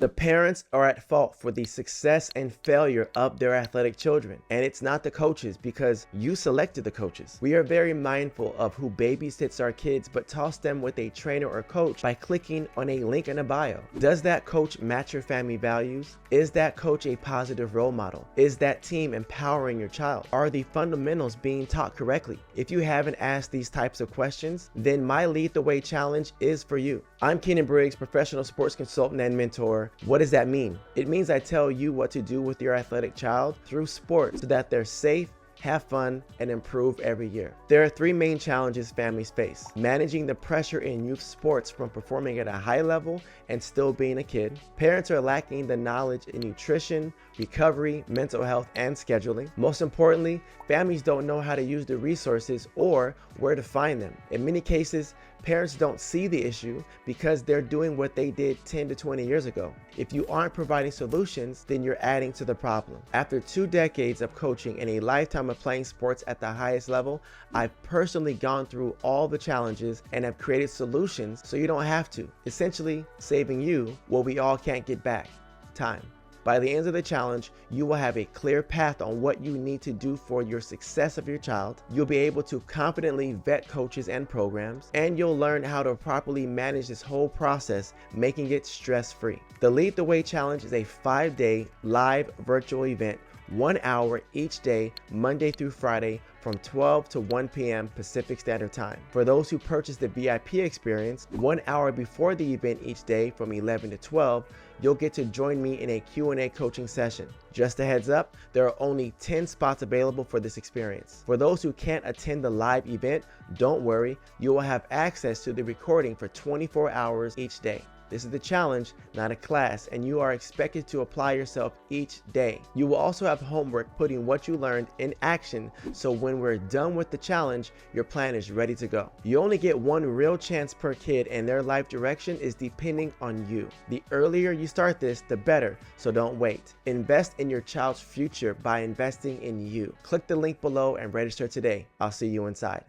The parents are at fault for the success and failure of their athletic children, and it's not the coaches because you selected the coaches. We are very mindful of who babysits our kids, but toss them with a trainer or coach by clicking on a link in a bio. Does that coach match your family values? Is that coach a positive role model? Is that team empowering your child? Are the fundamentals being taught correctly? If you haven't asked these types of questions, then my Lead the Way challenge is for you. I'm Keenan Briggs, professional sports consultant and mentor. What does that mean? It means I tell you what to do with your athletic child through sports so that they're safe, have fun, and improve every year. There are three main challenges families face: managing the pressure in youth sports from performing at a high level and still being a kid. Parents are lacking the knowledge in nutrition, recovery, mental health, and scheduling. Most importantly, families don't know how to use the resources or where to find them. In many cases, parents don't see the issue because they're doing what they did 10 to 20 years ago. If you aren't providing solutions, then you're adding to the problem. After 2 decades of coaching and a lifetime of playing sports at the highest level, I've personally gone through all the challenges and have created solutions so you don't have to, essentially saving you what we all can't get back: time. By the end of the challenge, you will have a clear path on what you need to do for your success of your child. You'll be able to confidently vet coaches and programs, and you'll learn how to properly manage this whole process, making it stress-free. The Lead the Way challenge is a 5-day live virtual event, 1 hour each day, Monday through Friday, from 12 to 1 p.m. Pacific Standard Time. For those who purchase the VIP experience, 1 hour before the event each day from 11 to 12, you'll get to join me in a Q&A coaching session. Just a heads up, there are only 10 spots available for this experience. For those who can't attend the live event, don't worry, you will have access to the recording for 24 hours each day. This is the challenge, not a class, and you are expected to apply yourself each day. You will also have homework putting what you learned in action, so when we're done with the challenge, your plan is ready to go. You only get one real chance per kid, and their life direction is depending on you. The earlier you start this, the better, so don't wait. Invest in your child's future by investing in you. Click the link below and register today. I'll see you inside.